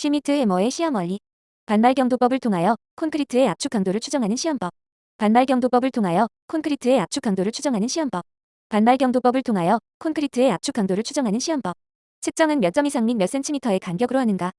시미트 해머의 시험 원리. 반발경도법을 통하여 콘크리트의 압축 강도를 추정하는 시험법. 반발경도법을 통하여 콘크리트의 압축 강도를 추정하는 시험법. 반발경도법을 통하여 콘크리트의 압축 강도를 추정하는 시험법. 측정은 몇 점 이상 및 몇 cm의 간격으로 하는가?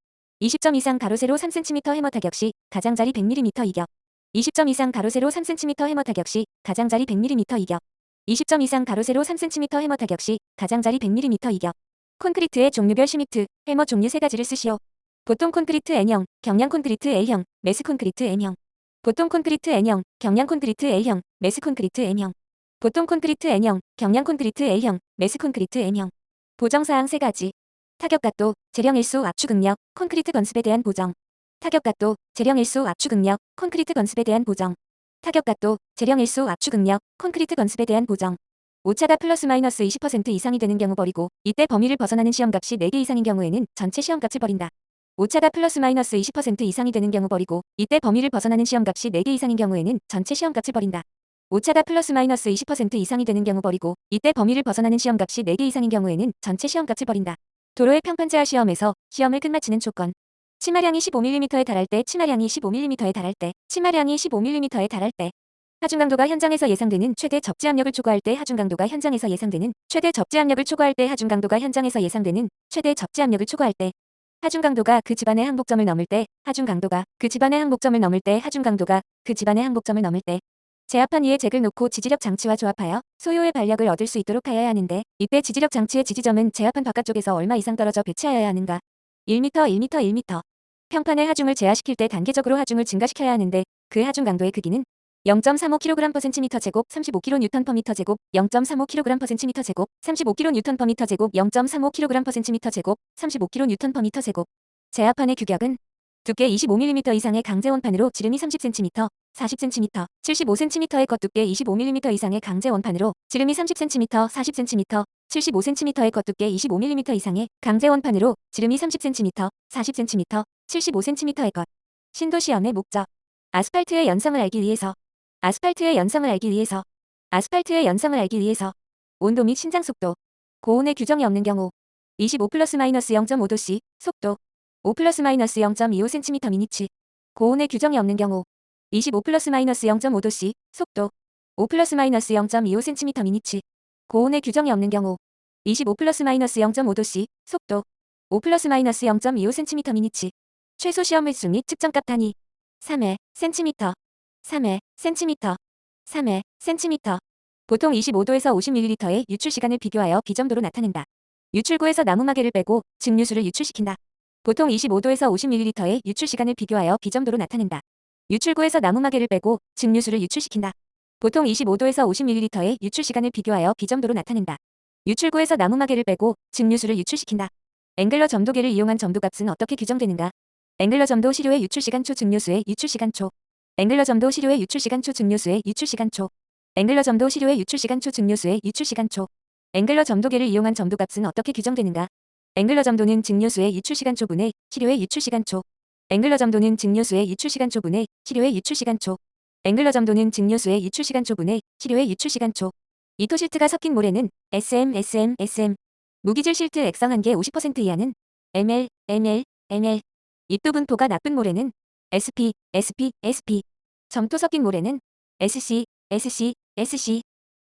20점 이상 가로세로 3cm 해머 타격 시 가장자리 100mm 이격. 20점 이상 가로세로 3cm 해머 타격 시 가장자리 100mm 이격. 20점 이상 가로세로 3cm 해머 타격 시 가장자리 100mm 이격. 콘크리트의 종류별 시미트, 해머 종류 3가지를 쓰시오. 보통 콘크리트 N형, 경량 콘크리트 L형, 매스 콘크리트 M형. 보통 콘크리트 N형, 경량 콘크리트 L형, 매스 콘크리트 M형. 보통 콘크리트 N형, 경량 콘크리트 L형, 매스 콘크리트 M형. 보정사항 3가지. 타격각도, 재령일수 압축응력, 콘크리트 건습에 대한 보정. 타격각도, 재령일수 압축응력, 콘크리트 건습에 대한 보정. 타격각도, 재령일수 압축응력, 콘크리트 건습에 대한 보정. 오차가 플러스 마이너스 20% 이상이 되는 경우 버리고, 이때 범위를 벗어나는 시험값이 4개 이상인 경우에는 전체 시험값을 버린다. 오차가 플러스 마이너스 20% 이상이 되는 경우 버리고, 이때 범위를 벗어나는 시험값이 4개 이상인 경우에는 전체 시험값을 버린다. 오차가 플러스 마이너스 20% 이상이 되는 경우 버리고, 이때 범위를 벗어나는 시험값이 4개 이상인 경우에는 전체 시험값을 버린다. 도로의 평판제하 시험에서 시험을 끝마치는 조건. 치마량이 15mm에 달할 때, 치마량이 15mm에 달할 때, 치마량이 15mm에 달할 때. 하중강도가 현장에서 예상되는 최대 접지압력을 초과할 때, 하중강도가 현장에서 예상되는 최대 접지압력을 초과할 때, 하중강도가 현장에서 예상되는 최대 접지압력을 초과할 때. 하중강도가 그 집안의 항복점을 넘을 때, 하중강도가 그 집안의 항복점을 넘을 때, 하중강도가 그 집안의 항복점을 넘을 때. 제압판 위에 잭을 놓고 지지력 장치와 조합하여 소요의 반력을 얻을 수 있도록 하여야 하는데, 이때 지지력 장치의 지지점은 제압판 바깥쪽에서 얼마 이상 떨어져 배치하여야 하는가? 1m, 1m, 1m. 평판의 하중을 제하시킬 때 단계적으로 하중을 증가시켜야 하는데, 그 하중 강도의 크기는 0.35kg/cm 제곱, 35kNm/제곱, 0.35kg/cm 제곱, 35kNm/제곱, 0.35kg/cm 제곱, 35kNm/제곱. 제압판의 규격은 두께 25mm 이상의 강제 원판으로 지름이 30cm, 40cm, 75cm의 겉두께 25mm 이상의 강제 원판으로 지름이 30cm, 40cm, 75cm의 겉두께 25mm 이상의 강제 원판으로 지름이 30cm, 40cm, 75cm의 것. 신도시험의 목적. 아스팔트의 연성을 알기 위해서. 아스팔트의 연성을 알기 위해서. 아스팔트의 연성을 알기 위해서. 온도 및 신장 속도. 고온의 규정이 없는 경우. 25 플러스 마이너스 0.5도씨. 속도. 5 플러스 마이너스 0.25cm 미니치. 고온의 규정이 없는 경우. 25 플러스 마이너스 0.5도씨. 속도. 5 플러스 마이너스 0.25cm 미니치. 고온의 규정이 없는 경우. 25 플러스 마이너스 0.5도씨. 속도. 5 플러스 마이너스 0.25cm 미니치. 최소 시험 횟수 및 측정값 단위. 3회, cm. 3회, cm. 3회, cm. 보통 25도에서 50ml의 유출 시간을 비교하여 비점도로 나타낸다. 유출구에서 나무마개를 빼고 증류수를 유출시킨다. 보통 25도에서 50ml의 유출 시간을 비교하여 비점도로 나타낸다. 유출구에서 나무마개를 빼고 증류수를 유출시킨다. 보통 25도에서 50ml의 유출 시간을 비교하여 비점도로 나타낸다. 유출구에서 나무마개를 빼고 증류수를 유출시킨다. 앵글러 점도계를 이용한 점도값은 어떻게 규정되는가? 앵글러 점도 시료의 유출시간초 증류수의 유출시간초. 앵글러 점도 시료의 유출시간초 증류수의 유출시간초. 앵글러 점도 시료의 유출시간초 증류수의 유출시간초. 앵글러 점도계를 이용한 점도값은 어떻게 규정되는가? 앵글러 점도는 증류수의 유출시간초분의 시료의 유출시간초. 앵글러 점도는 증류수의 유출시간초분의 시료의 유출시간초. 앵글러 점도는 증류수의 유출시간초분의 시료의 유출시간초. 이토실트가 섞인 모래는 SM. 무기질 실트 액성 한계 50% 이하는 ml. 입도 분포가 나쁜 모래는 SP. 점토 섞인 모래는 SC.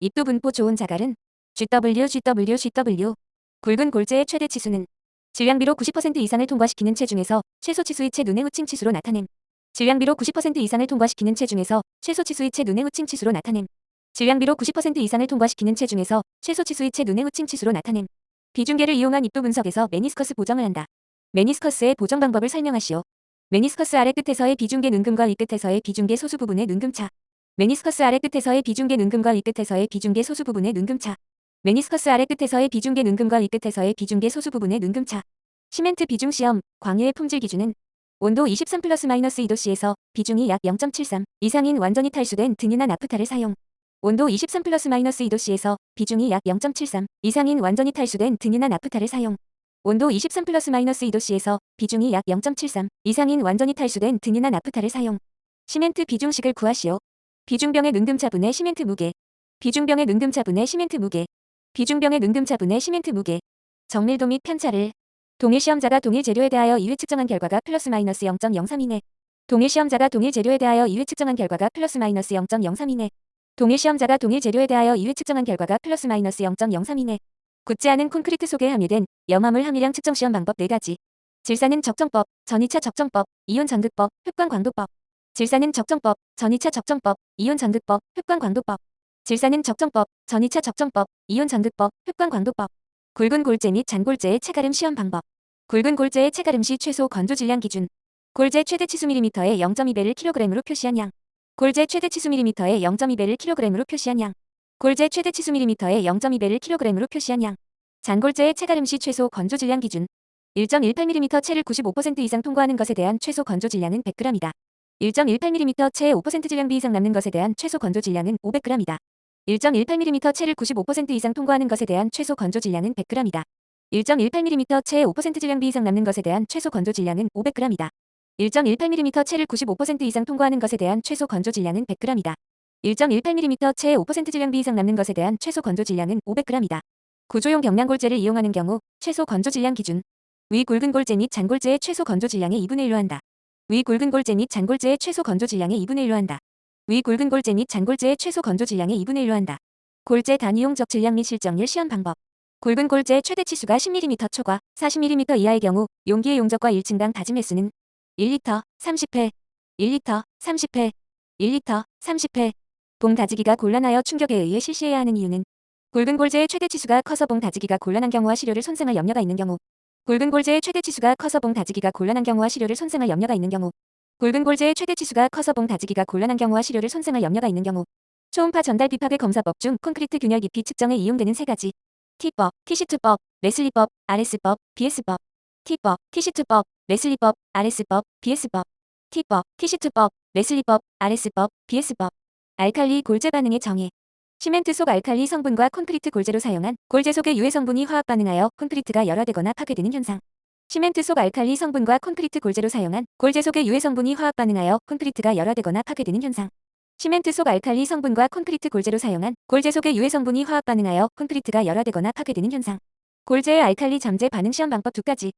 입도 분포 좋은 자갈은 GW. 굵은 골재의 최대 치수는 질량비로 90% 이상을 통과시키는 체 중에서 최소 치수의 체 눈의 후칭 치수로 나타냄. 질량비로 90% 이상을 통과시키는 체 중에서 최소 치수의 체 눈의 후칭 치수로 나타냄. 질량비로 90% 이상을 통과시키는 체 중에서 최소 치수의 체 눈의 후칭 치수로 나타냄. 비중계를 이용한 입도 분석에서 메니스커스 보정을 한다. 메니스커스의 보정 방법을 설명하시오. 메니스커스 아래 끝에서의 비중계 눈금과 위 끝에서의 비중계 소수 부분의 눈금차. 메니스커스 아래 끝에서의 비중계 눈금과 위 끝에서의 비중계 소수 부분의 눈금차. 메니스커스 아래 끝에서의 비중계 눈금과 위 끝에서의 비중계 소수 부분의 눈금차. 시멘트 비중 시험, 광유의 품질 기준은 온도 23 플러스 마이너스 2도씨에서 비중이 약 0.73 이상인 완전히 탈수된 드뮌한 나프타를 사용. 온도 23 플러스 마이너스 2도씨에서 비중이 약 0.73 이상인 완전히 탈수된 드뮌한 나프타를 사용. 온도 23 플러스 마이너스 2도씨에서 비중이 약 0.73 이상인 완전히 탈수된 드뮌한 나프타를 사용. 시멘트 비중식을 구하시오. 비중병의 눈금차분의 시멘트 무게. 비중병의 눈금차분의 시멘트 무게. 비중병의 눈금차분의 시멘트 무게. 정밀도 및 편차를 동일 시험자가 동일 재료에 대하여 2회 측정한 결과가 플러스 마이너스 0.03이네. 동일 시험자가 동일 재료에 대하여 2회 측정한 결과가 플러스 마이너스 0.03이네. 동일 시험자가 동일 재료에 대하여 2회 측정한 결과가 플러스 마이너스 0.03이네. 굳지 않은 콘크리트 속에 함유된 염화물 함유량 측정 시험 방법 4가지. 질산은 적정법, 전이차 적정법, 이온 전극법, 흡광 광도법. 질산은 적정법, 전이차 적정법, 이온 전극법, 흡광 광도법. 질산은 적정법, 전이차 적정법, 이온 전극법, 흡광 광도법. 굵은 골재 및 잔골재의 체가름 시험 방법. 굵은 골재의 체가름 시 최소 건조 질량 기준. 골재 최대 치수 mm에 0.2배를 kg으로 표시한 양. 골재 최대 치수 mm에 0.2배를 kg으로 표시한 양. 골재 최대 치수 mm에 0.2배를 kg으로 표시한 양. 잔골재의 체가름 시 최소 건조 질량 기준. 1.18mm 체를 95% 이상 통과하는 것에 대한 최소 건조 질량은 100g이다. 1.18mm 체의 5% 질량비 이상 남는 것에 대한 최소 건조 질량은 500g이다. 1.18mm 체를 95% 이상 통과하는 것에 대한 최소 건조 질량은 100g이다. 1.18mm 체의 5% 질량비 이상 남는 것에 대한 최소 건조 질량은 500g이다. 1.18mm 체를 95% 이상 통과하는 것에 대한 최소 건조 질량은 100g이다. 1.18mm 체의 5% 질량비 이상 남는 것에 대한 최소 건조 질량은 500g이다. 구조용 경량골재를 이용하는 경우 최소 건조 질량 기준. 위 굵은 골재 및 잔골재의 최소 건조 질량의 2분의 1로 한다. 위 굵은 골재 및 잔골재의 최소 건조 질량의 2분의 1로 한다. 위 굵은 골재 및 잔골재의 최소 건조 질량의 2분의 1로 한다. 골재 단위용적 질량 및 실정률 시험 방법. 굵은 골재의 최대 치수가 10mm 초과 40mm 이하의 경우 용기의 용적과 1층당 다짐 횟수는 1리터 30회, 1리터 30회, 1리터 30회. 봉 다지기가 곤란하여 충격에 의해 실시해야 하는 이유는 굵은 골재의 최대 치수가 커서 봉 다지기가 곤란한 경우와 시료를 손상할 염려가 있는 경우. 굵은 골재의 최대 치수가 커서 봉 다지기가 곤란한 경우와 시료를 손상할 염려가 있는 경우. 굵은 골재의 최대 치수가 커서 봉 다지기가 곤란한 경우와 시료를 손상할 염려가 있는 경우. 초음파 전달 비파괴 검사법 중 콘크리트 균열 깊이 측정에 이용되는 3가지. T법, 키시트법, 레슬리법, RS법, BS법. T법, 키시트법, 레슬리법, RS법, BS법. T법, 키시트법, 레슬리법, RS법, BS법. 알칼리 골재 반응의 정의. 시멘트 속 알칼리 성분과 콘크리트 골재로 사용한 골재 속의 유해 성분이 화학 반응하여 콘크리트가 열화되거나 파괴되는 현상. 시멘트 속 알칼리 성분과 콘크리트 골재로 사용한 골재 속의 유해 성분이 화학 반응하여 콘크리트가 열화되거나 파괴되는 현상. 시멘트 속 알칼리 성분과 콘크리트 골재로 사용한 골재 속의 유해 성분이 화학 반응하여 콘크리트가 열화되거나 파괴되는 현상. 골재의 알칼리 잠재 반응 시험 방법 2가지.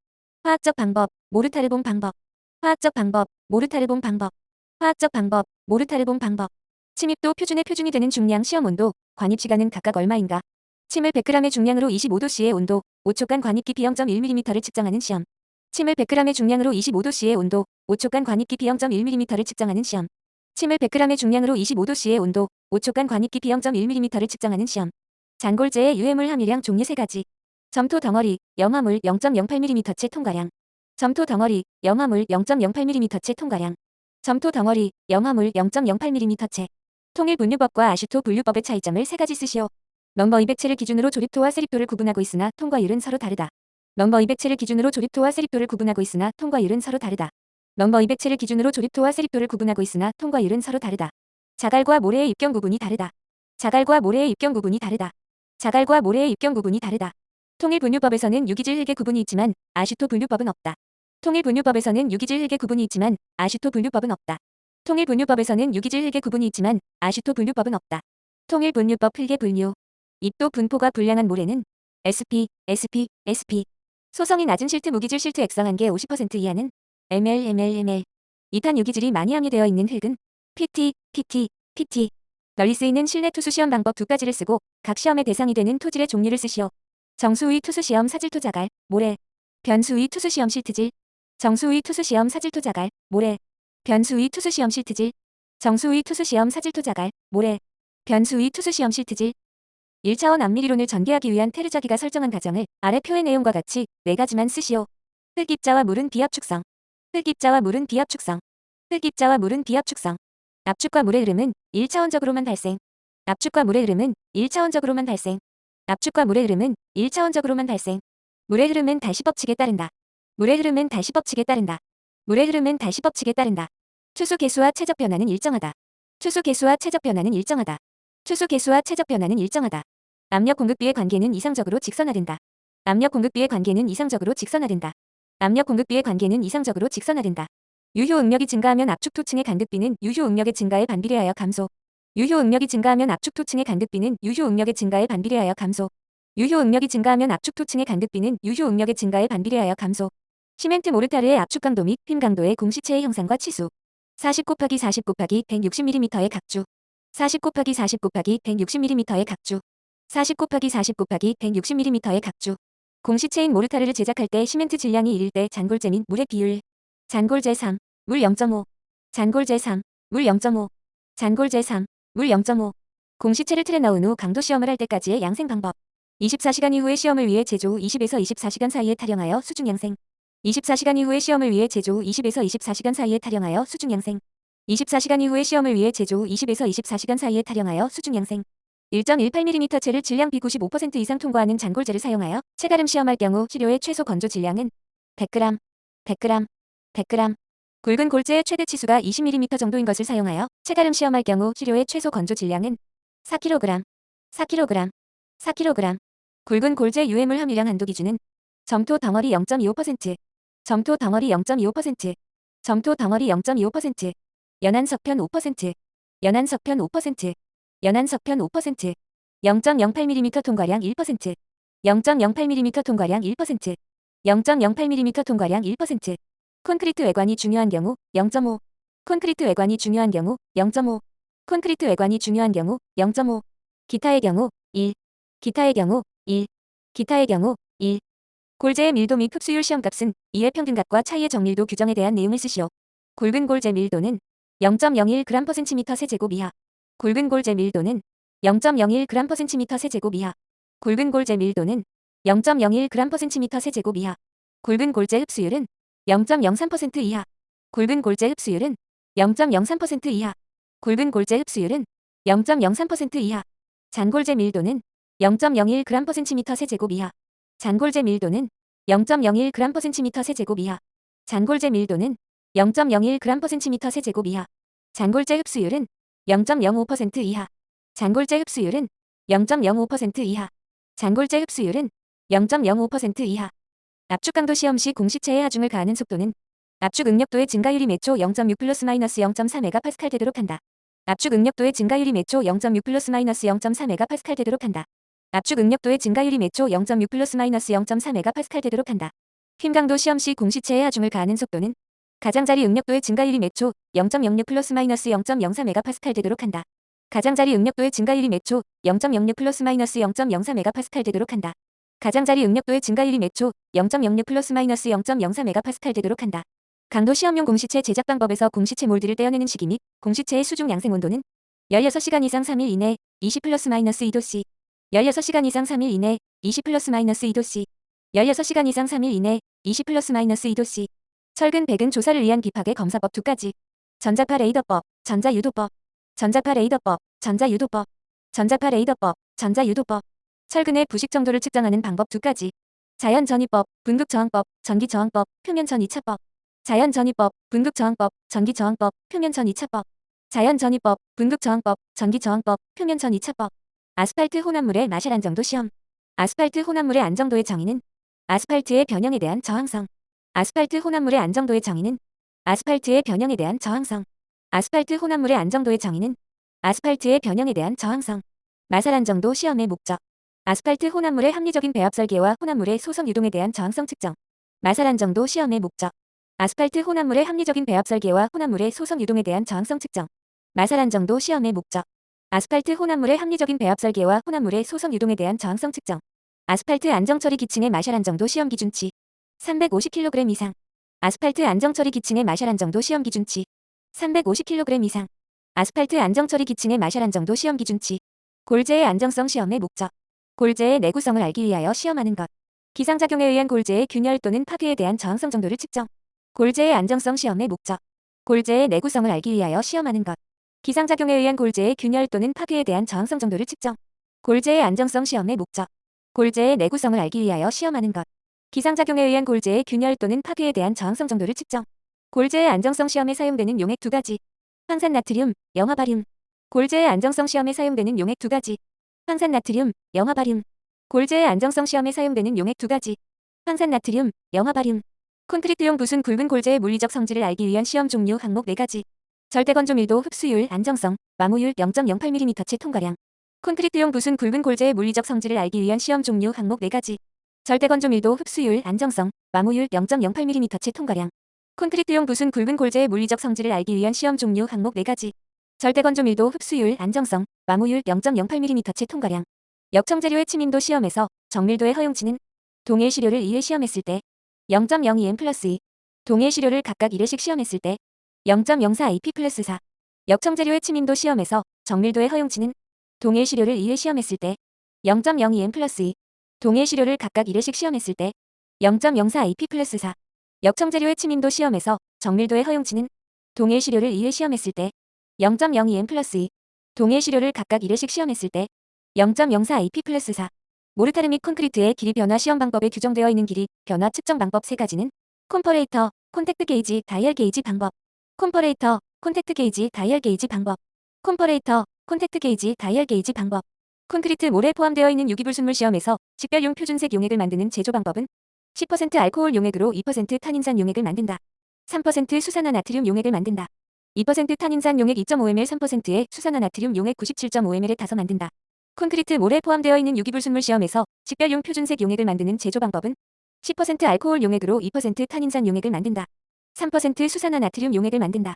화학적 방법, 모르타르본 방법. 화학적 방법, 모르타르본 방법. 화학적 방법, 모르타르본 방법. 침입도 표준의 표준이 되는 중량 시험 온도, 관입 시간은 각각 얼마인가? 침을 100g의 중량으로 25도씨의 온도, 5초간 관입 깊이 0.1mm를 측정하는 시험. 침을 100g의 중량으로 25도씨의 온도, 5초간 관입 깊이 0.1mm를 측정하는 시험. 침을 100g의 중량으로 25도씨의 온도, 5초간 관입 깊이 0.1mm를 측정하는 시험. 잔골재의 유해물 함유량 종류 3가지. 점토 덩어리, 염화물 0.08mm체 통과량. 점토 덩어리, 염화물 0.08mm체 통과량. 점토 덩어리, 염화물 0.08mm체. 통일 분류법과 아슈토 분류법의 차이점을 3가지 쓰시오. 넘버 200체를 기준으로 조립도와 세립도를 구분하고 있으나 통과율은 서로 다르다. 넘버 200체를 기준으로 조립도와 세립도를 구분하고 있으나 통과율은 서로 다르다. 넘버 200체를 기준으로 조립도와 세립도를 구분하고 있으나 통과율은 서로 다르다. 자갈과 모래의 입경 구분이 다르다. 자갈과 모래의 입경 구분이 다르다. 자갈과 모래의 입경 구분이 다르다. 통일 분류법에서는 유기질 흙의 구분이 있지만 아슈토 분류법은 없다. 통일 분류법에서는 유기질 흙의 구분이 있지만 아슈토 분류법은 없다. 통일 분류법에서는 유기질 흙의 구분이 있지만 아슈토 분류법은 없다. 통일 분류법 흙의 분류. 입도 분포가 불량한 모래는 SP, SP, SP. 소성이 낮은 실트 무기질 실트 액성 한계 50% 이하는 ml, ml, ml. 2탄 유기질이 많이 함유되어 있는 흙은 PT, PT, PT. 널리 쓰이는 실내 투수 시험 방법 2가지를 쓰고 각 시험의 대상이 되는 토질의 종류를 쓰시오. 정수의 투수 시험 사질토 자갈, 모래. 변수의 투수 시험 실트질. 정수의 투수 시험 사질토 자갈, 모래. 변수의 투수 시험 실트질. 정수의 투수 시험 사질토 자갈, 모래. 변수의 투수 시험 실트질. 1차원 암미리론을 전개하기 위한 테르자기가 설정한 가정을 아래 표의 내용과 같이 4가지만 쓰시오. 흙입자와 물은 비압축성. 흙입자와 물은 비압축성. 흙입자와 물은 비압축성. 압축과 물의 흐름은 1차원적으로만 발생. 압축과 물의 흐름은 1차원적으로만 발생. 압축과 물의 흐름은 1차원적으로만 발생. 물의 흐름은 달시 법칙에 따른다. 물의 흐름은 달시 법칙에 따른다. 물의 흐름은 달시 법칙에 따른다. 투수 개수와 최적 변화는 일정하다. 투수 개수와 최적 변화는 일정하다. 투수 개수와 최적 변화는 일정하다. 압력 공급비의 관계는 이상적으로 직선화된다. 압력 공급비의 관계는 이상적으로 직선화된다. 압력 공급비의 관계는 이상적으로 직선화된다. 유효 응력이 증가하면 압축 토층의 간극비는 유효 응력의 증가에 반비례하여 감소. 유효 응력이 증가하면 압축 토층의 간극비는 유효 응력의 증가에 반비례하여 감소. 유효 응력이 증가하면 압축 토층의 간극비는 유효 응력의 증가에 반비례하여 감소. 시멘트 모르타르의 압축 강도 및 휨 강도의 공시체의 형상과 치수. 40 곱하기 40 곱하기 160mm의 각주. 40 곱하기 40 곱하기 160mm의 각주. 40 곱하기 40 곱하기 160mm의 각주. 공시체인 모르타르를 제작할 때 시멘트 질량이 1일 때 잔골재 및 물의 비율. 잔골재 3, 물 0.5. 잔골재 3, 물 0.5. 잔골재 3, 물 0.5. 공시체를 틀에 넣은 후 강도 시험을 할 때까지의 양생 방법. 24시간 이후의 시험을 위해 제조 후 20에서 24시간 사이에 타령하여 수중 양생. 24시간 이후의 시험을 위해 제조 후 20에서 24시간 사이에 타령하여 수중 양생. 24시간 이후의 시험을 위해 제조 후 20에서 24시간 사이에 타령하여 수중 양생. 1.18mm 채를 질량 B95% 이상 통과하는 잔골재를 사용하여 체가름 시험할 경우 시료의 최소 건조 질량은 100g, 100g, 100g. 굵은 골재의 최대 치수가 20mm 정도인 것을 사용하여 체가름 시험할 경우 시료의 최소 건조 질량은 4kg, 4kg, 4kg. 굵은 골재 유해물 함유량 한도 기준은 점토 덩어리 0.25%, 점토 덩어리 0.25%, 점토 덩어리 0.25%, 연한석편 5%, 연한석편 5%, 연한석편 5%, 0.08mm 통과량 1%, 0.08mm 통과량 1%, 0.08mm 통과량 1%. 콘크리트 외관이 중요한 경우 0.5, 콘크리트 외관이 중요한 경우 0.5, 콘크리트 외관이 중요한 경우 0.5, 기타의 경우 1, 기타의 경우 1, 기타의 경우 1. 골재의 밀도 및 흡수율 시험값은 이의 평균값과 차이의 정밀도 규정에 대한 내용을 쓰시오. 굵은 골재 밀도는 0.01g/cm 세제곱 이하. 굵은 골재 밀도는 0.01g/cm 세제곱 이하. 굵은 골재 밀도는 0.01g/cm 세제곱 이하. 굵은 골재 흡수율은 0.03% 이하. 굵은 골재 흡수율은 0.03% 이하. 굵은 골재 흡수율은 0.03% 이하. 잔골재 밀도는 0.01g/cm 세제곱 이하. 잔골재 밀도는 0.01g/cm 세제곱 이하. 잔골재 밀도는 0.01g/cm 세제곱 이하. 잔골재 흡수율은 0.05% 이하. 잔골재 흡수율은 0.05% 이하. 잔골재 흡수율은 0.05% 이하. 압축 강도 시험 시 공시체의 하중을 가하는 속도는 압축 응력도의 증가율이 매초 0.6 플러스-마이너스 0.4 되도록 한다. 압축 응력도의 증가율이 매초 0.6 플러스-마이너스 0.4 되도록 한다. 압축 응력도의 증가율이 매초 0.6 플러스-마이너스 0.4 되도록 한다. 휨 강도 시험 시 공시체의 하중을 가하는 속도는 가장자리 응력도의 증가율이 매초 0.06 플러스-마이너스 0.04 되도록 한다. 가장자리 응력도의 증가율이 매초 0.06 플러스-마이너스 0.04 되도록 한다. 가장자리 응력도의 증가율이 매초 0.06 플러스-마이너스 0.04 되도록 한다. 강도 시험용 공시체 제작 방법에서 공시체 몰드를 떼어내는 시기 및 공시체의 수중 양생 온도는 16시간 이상 3일 이내 20 플러스-마이너스 2도씨. 16시간 이상 3일 이내 20 플러스-마이너스 2도씨. 16시간 이상 3일 이내 20 플러스-마이너스 2도씨. 철근 백은 조사를 위한 비파괴 검사법 2가지. 전자파 레이더법, 전자유도법. 전자파 레이더법, 전자유도법. 전자파 레이더법, 전자유도법. 철근의 부식 정도를 측정하는 방법 2가지. 자연전이법, 분극저항법, 전기저항법, 표면전 2차법. 자연전이법, 분극저항법, 전기저항법, 표면전 2차법. 자연전이법, 분극저항법, 전기저항법, 표면전 2차법. 아스팔트 혼합물의 마샬 안정도 시험. 아스팔트 혼합물의 안정도의 정의는 아스팔트의 변형에 대한 저항성. 아스팔트 혼합물의 안정도의 정의는 아스팔트의 변형에 대한 저항성. 아스팔트 혼합물의 안정도의 정의는 아스팔트의 변형에 대한 저항성. 마샬 안정도 시험의 목적. 아스팔트 혼합물의 합리적인 배합 설계와 혼합물의 소성 유동에 대한 저항성 측정. 마샬 안정도 시험의 목적. 아스팔트 혼합물의 합리적인 배합 설계와 혼합물의 소성 유동에 대한 저항성 측정. 마샬 안정도 시험의 목적. 아스팔트 혼합물의 합리적인 배합 설계와 혼합물의 소성 유동에 대한 저항성 측정. 아스팔트 안정처리 기층의 마샬 안정도 시험 기준치 350kg 이상. 아스팔트 안정처리 기층의 마샬 안정도 시험 기준치 350kg 이상. 아스팔트 안정처리 기층의 마샬 안정도 시험 기준치. 골재의 안정성 시험의 목적. 골재의 내구성을 알기 위하여 시험하는 것. 기상작용에 의한 골재의 균열 또는 파괴에 대한 저항성 정도를 측정. 골재의 안정성 시험의 목적. 골재의 내구성을 알기 위하여 시험하는 것. 기상작용에 의한 골재의 균열 또는 파괴에 대한 저항성 정도를 측정. 골재의 안정성 시험의 목적. 골재의 내구성을 알기 위하여 시험하는 것. 기상작용에 의한 골재의 균열 또는 파괴에 대한 저항성 정도를 측정. 골재의 안정성 시험에 사용되는 용액 2가지. 황산나트륨, 영화바륨. 골재의 안정성 시험에 사용되는 용액 2가지. 황산나트륨, 영화바륨. 골재의 안정성 시험에 사용되는 용액 2가지. 황산나트륨, 영화바륨. 콘크리트용 부순 굵은 골재의 물리적 성질을 알기 위한 시험 종류 항목 4가지. 절대건조 밀도, 흡수율, 안정성, 마모율 0.08mm 채 통과량. 콘크리트용 붓은 굵은 골재의 물리적 성질을 알기 위한 시험 종류 항목 4가지. 절대 건조 밀도, 흡수율, 안정성, 마모율 0.08mm치 통과량. 콘크리트용 붓은 굵은 골재의 물리적 성질을 알기 위한 시험 종류 항목 4가지. 절대 건조 밀도, 흡수율, 안정성, 마모율 0.08mm치 통과량. 역청재료의 치민도 시험에서 정밀도의 허용치는 동일 시료를 2회 시험했을 때 0.02m 플러스 2, 동일 시료를 각각 1회씩 시험했을 때 0.04 AP 플러스 4. 역청재료의 치민도 시험에서 정밀도의 허용치는 동일 시료를 2회 시험했을 때 0.02m 플러스 2, 동일 시료를 각각 1회씩 시험했을 때 0.04 AP 플러스 4. 역청재료의 치민도 시험에서 정밀도의 허용치는 동일 시료를 2회 시험했을 때 0.02m 플러스 2, 동일 시료를 각각 1회씩 시험했을 때 0.04 AP 플러스 4. 모르타르 및 콘크리트의 길이 변화 시험 방법에 규정되어 있는 길이 변화 측정 방법 3가지는 콤퍼레이터, 콘택트 게이지, 다이얼 게이지 방법. 콤퍼레이터, 콘택트 게이지, 다이얼 게이지 방법. 콤퍼레이터, 콘택트 게이지, 다이얼 게이지 방법. 콘크리트 몰에 포함되어 있는 유기불순물 시험에서 식별용 표준색 용액을 만드는 제조 방법은 10% 알코올 용액으로 2% 탄인산 용액을 만든다. 3% 수산화나트륨 용액을 만든다. 2% 탄인산 용액 2.5ml 3%의 수산화나트륨 용액 97.5ml에 타서 만든다. 콘크리트 몰에 포함되어 있는 유기불순물 시험에서 식별용 표준색 용액을 만드는 제조 방법은 10% 알코올 용액으로 2% 탄인산 용액을 만든다. 3% 수산화나트륨 용액을 만든다.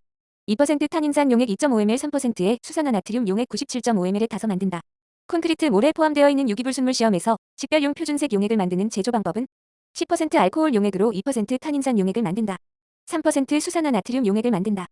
2% 탄인산 용액 2.5ml 3%의 수산화나트륨 용액 97.5ml에 타서 만든다. 콘크리트 몰에 포함되어 있는 유기불순물 시험에서 식별용 표준색 용액을 만드는 제조 방법은 10% 알코올 용액으로 2% 탄인산 용액을 만든다. 3% 수산화나트륨 용액을 만든다.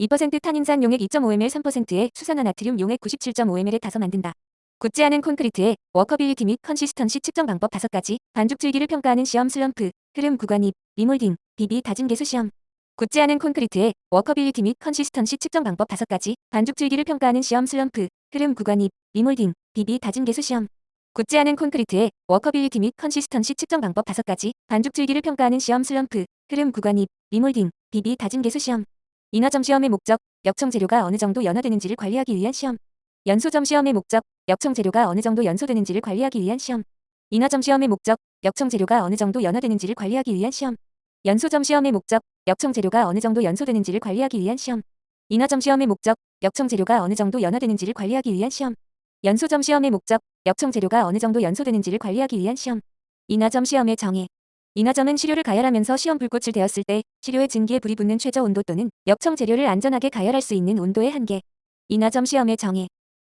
2% 탄인산 용액 2.5ml 3%의 수산화나트륨 용액 97.5ml에 타서 만든다. 굳지 않은 콘크리트의 워커빌리티 및 컨시스턴시 측정 방법 5가지. 반죽 줄기를 평가하는 시험 슬럼프, 흐름 구간입, 리몰딩, 비비 다짐 개수 시험. 굳지 않은 콘크리트의 워커빌리티 및 컨시스턴시 측정 방법 5가지. 반죽 줄기를 평가하는 시험 슬럼프, 흐름 구간입, 리몰딩, 비비 다짐 개수 시험. 굳지 않은 콘크리트의 워커빌리티 및 컨시스턴시 측정 방법 5가지. 반죽 줄기를 평가하는 시험 슬럼프, 흐름 구간입, 리몰딩, 비비 다짐 개수 시험. 인화점 시험의 목적, 역청 재료가 어느 정도 연화되는지를 관리하기 위한 시험. 연소점 시험의 목적, 역청 재료가 어느 정도 연소되는지를 관리하기 위한 시험. 인화점 시험의 목적, 역청 재료가 어느 정도 연화되는지를 관리하기 위한 시험. 연소점 시험의 목적, 역청 재료가 어느 정도 연소되는지를 관리하기 위한 시험. 인화점 시험의 목적, 역청 재료가 어느 정도 연화되는지를 관리하기 위한 시험. 연소점 시험의 목적, 역청 재료가 어느 정도 연소되는지를 관리하기 위한 시험. 인화점 시험의 정의. 인화점은 시료를 가열하면서 시험 불꽃을 데웠을 때 시료의 증기에 불이 붙는 최저 온도 또는 역청 재료를 안전하게 가열할 수 있는 온도의 한계. 인화점 시험의 정의.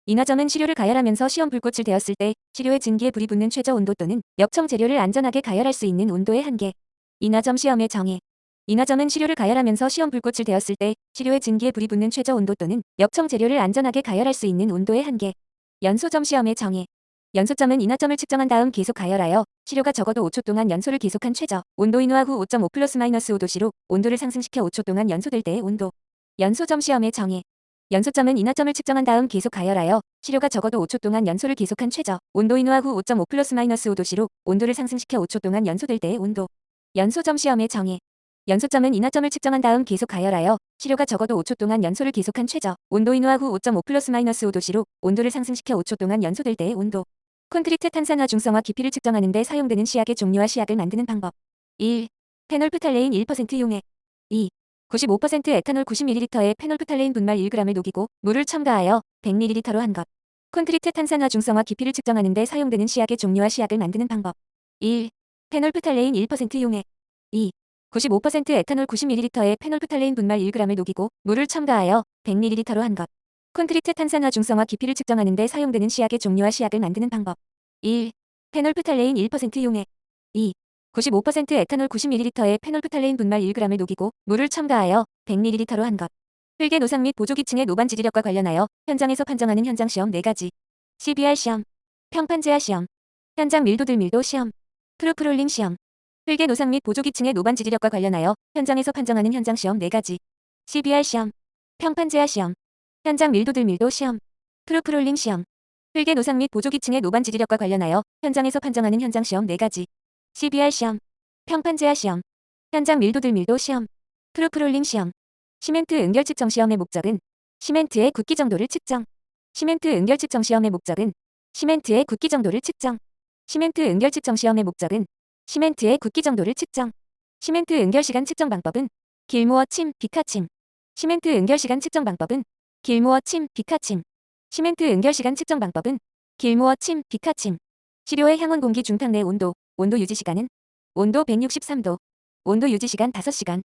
인화점은 시료를 가열하면서 시험 불꽃을 데웠을 때 시료의 증기에 불이 붙는 최저 온도 또는 역청 재료를 안전하게 가열할 수 있는 온도의 한계. 인화점 시험의 정의. 인화점은 시료를 가열하면서 시험 불꽃을 데웠을 때 시료의 증기에 불이 붙는 최저 온도 또는 역청 재료를 안전하게 가열할 수 있는 온도의 한계. 연소점 시험의 정의. 연소점은 인화점을 측정한 다음 계속 가열하여 시료가 적어도 5초 동안 연소를 계속한 최저 온도 인화 후 5.5 ±5도씨로 온도를 상승시켜 5초 동안 연소될 때의 온도. 연소점 시험의 정의. 연소점은 인화점을 측정한 다음 계속 가열하여 시료가 적어도 5초 동안 연소를 계속한 최저 온도 인화 후 5.5 ±5도씨로 온도를 상승시켜 5초 동안 연소될 때의 온도. 연소점 시험의 정의. 연소점은 인화점을 측정한 다음 계속 가열하여 시료가 적어도 5초 동안 연소를 계속한 최저 온도 인화 후 5.5 ±5도씨로 온도를 상승시켜 5초 동안 연소될 때의 온도. 콘크리트 탄산화 중성화 깊이를 측정하는 데 사용되는 시약의 종류와 시약을 만드는 방법. 1. 페놀프탈레인 1% 용액. 2. 95% 에탄올 90ml에 페놀프탈레인 분말 1g을 녹이고 물을 첨가하여 100ml로 한 것. 콘크리트 탄산화 중성화 깊이를 측정하는 데 사용되는 시약의 종류와 시약을 만드는 방법. 1. 페놀프탈레인 1% 용액. 2. 95% 에탄올 90ml에 페놀프탈레인 분말 1g을 녹이고 물을 첨가하여 100ml로 한 것. 콘크리트 탄산화 중성화 깊이를 측정하는 데 사용되는 시약의 종류와 시약을 만드는 방법. 1. 페놀프탈레인 1% 용액. 2. 95% 에탄올 90ml에 페놀프탈레인 분말 1g을 녹이고 물을 첨가하여 100ml로 한 것. 흙의 노상 및 보조기층의 노반 지지력과 관련하여 현장에서 판정하는 현장 시험 4가지. CBR 시험, 평판제하 시험, 현장 밀도들 밀도 시험, 프루프롤링 시험. 흙의 노상 및 보조기층의 노반 지지력과 관련하여 현장에서 판정하는 현장 시험 4가지. CBR 시험, 평판제하 시험, 현장 밀도들 밀도 시험, 프루프롤링 시험. 흙의 노상 및 보조기층의 노반 지지력과 관련하여 현장에서 판정하는 현장 시험 4가지. CBR 시험, 평판제하 시험, 현장 밀도들 밀도 시험, 프루프롤링 시험. 시멘트 응결 측정 시험의 목적은 시멘트의 굳기 정도를 측정. 시멘트 응결 측정 시험의 목적은 시멘트의 굳기 정도를 측정. 시멘트 응결 측정 시험의 목적은 시멘트의 굳기 정도를 측정. 시멘트 응결 시간 측정 방법은 길모어 침, 비카침. 시멘트 응결 시간 측정 방법은 길모어 침, 비카침. 시멘트 응결 시간 측정 방법은 길무어 침, 비카침. 치료의 향원 공기 중탕 내 온도 유지 시간은 온도 163도. 온도 유지 시간 5시간.